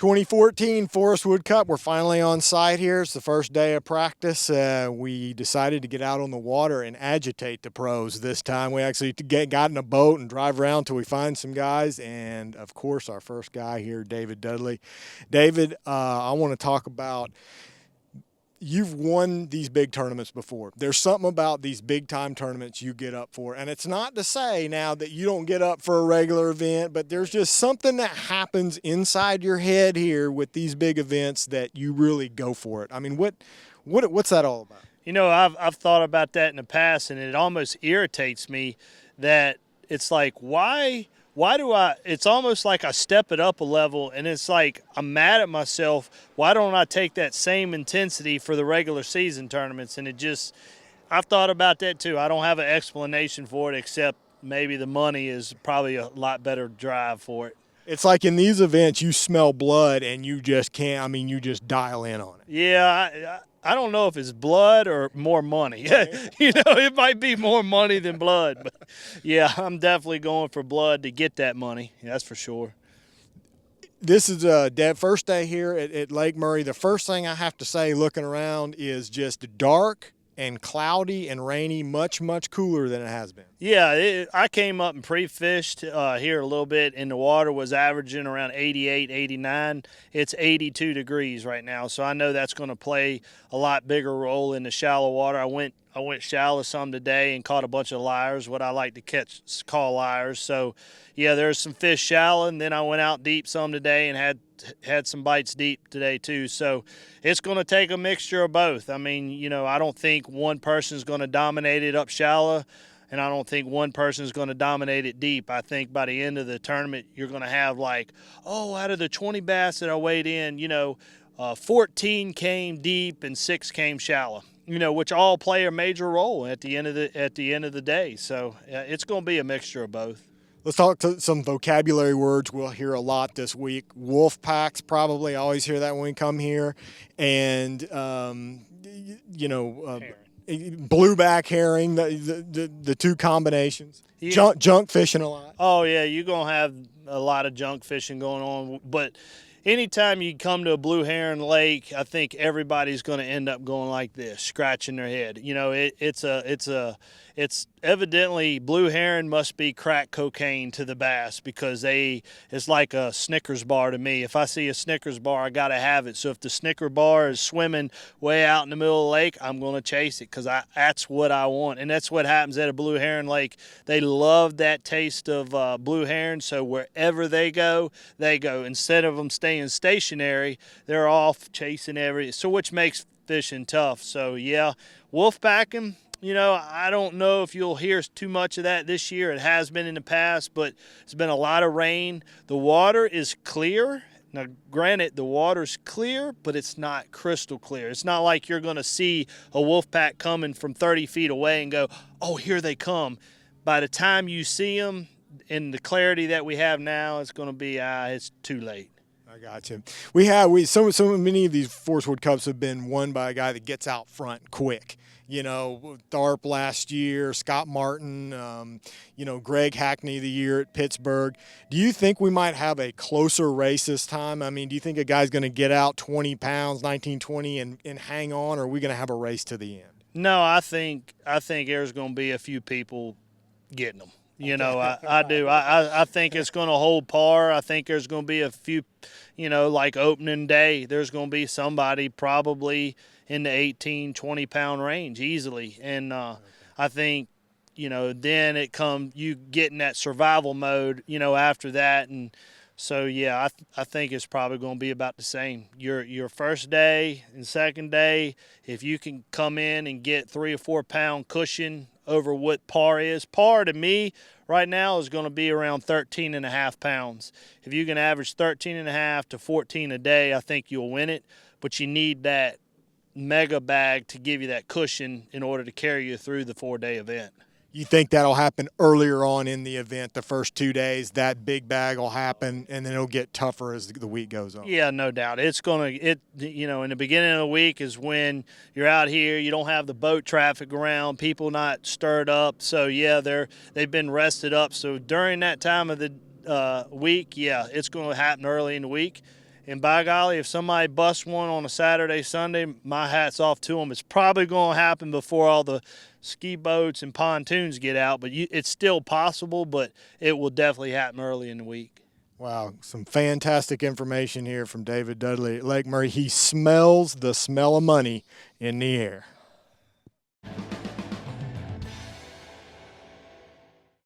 2014 Forrest Wood Cup. We're finally on site here. It's the first day of practice. We decided to get out on the water and agitate the pros this time. We actually got in a boat and drive around till we find some guys. And, of course, our first guy here, David Dudley. David, I want to talk about you've won these big tournaments before. There's something about these big-time tournaments you get up for. And it's not to say now that you don't get up for a regular event, but there's just something that happens inside your head here with these big events that you really go for it. I mean, what's that all about? You know, I've thought about that in the past, and it almost irritates me that it's like, why do it's almost like I step it up a level, and it's like I'm mad at myself. Why don't I take that same intensity for the regular season tournaments? And I've thought about that too. I don't have an explanation for it except maybe the money is probably a lot better drive for it. It's like in these events you smell blood and you just can't, I mean, you just dial in on it. Yeah, I don't know if it's blood or more money. You know, it might be more money than blood. But, yeah, I'm definitely going for blood to get that money. That's for sure. This is first day here at Lake Murray. The first thing I have to say looking around is just dark and cloudy and rainy, much, much cooler than it has been. Yeah, I came up and pre-fished here a little bit, and the water was averaging around 88, 89. It's 82 degrees right now, so I know that's going to play a lot bigger role in the shallow water. I went shallow some today and caught a bunch of lyres, what I like to call lyres. So, yeah, there's some fish shallow, and then I went out deep some today and had some bites deep today too. So it's going to take a mixture of both. I mean, you know, I don't think one person's going to dominate it up shallow, and I don't think one person's going to dominate it deep. I think by the end of the tournament, you're going to have like, out of the 20 bass that I weighed in, 14 came deep and 6 came shallow. You know, which all play a major role at the end of the day. So it's going to be a mixture of both. Let's talk to some vocabulary words we'll hear a lot this week. Wolf packs, probably. I always hear that when we come here. And, blueback herring, the two combinations. Yeah. Junk fishing a lot. Oh, yeah, you're going to have a lot of junk fishing going on. But anytime you come to a blue heron lake, I think everybody's going to end up going like this, scratching their head. You know, it's evidently blue heron must be crack cocaine to the bass because it's like a Snickers bar to me. If I see a Snickers bar, I got to have it. So if the Snickers bar is swimming way out in the middle of the lake, I'm going to chase it because that's what I want. And that's what happens at a blue heron lake. They love that taste of blue heron, so wherever they go, they go. Instead of them staying stationary, they're off chasing so which makes fishing tough. So, yeah, wolf packing. You know, I don't know if you'll hear too much of that this year. It has been in the past, but it's been a lot of rain. The water is clear. Now, granted, the water's clear, but it's not crystal clear. It's not like you're going to see a wolf pack coming from 30 feet away and go, oh, here they come. By the time you see them, in the clarity that we have now, it's going to be, it's too late. I got you. So many of these Forrest Wood Cups have been won by a guy that gets out front quick. You know, Tharp last year, Scott Martin, Greg Hackney the year at Pittsburgh. Do you think we might have a closer race this time? I mean, do you think a guy's going to get out 20 pounds, 19, 20, and hang on, or are we going to have a race to the end? No, I think there's going to be a few people getting them. You know, I do. I think it's going to hold par. I think there's going to be a few, like opening day, there's going to be somebody probably in the 18, 20-pound range easily. And I think, then it comes you get in that survival mode, after that. And so, yeah, I think it's probably going to be about the same. Your first day and second day, if you can come in and get 3 or 4 pound cushion over what par is. Par to me right now is going to be around 13.5 pounds. If you can average 13.5 to 14 a day, I think you'll win it. But you need that mega bag to give you that cushion in order to carry you through the 4-day event. You think that'll happen earlier on in the event, the first 2 days, that big bag will happen, and then it'll get tougher as the week goes on? Yeah, no doubt. In the beginning of the week is when you're out here, you don't have the boat traffic around, people not stirred up. So, yeah, they've been rested up. So during that time of the week, yeah, it's going to happen early in the week. And by golly, if somebody busts one on a Saturday, Sunday, my hat's off to them. It's probably going to happen before all the ski boats and pontoons get out, but it's still possible, but it will definitely happen early in the week. Wow, some fantastic information here from David Dudley at Lake Murray. He smells the smell of money in the air.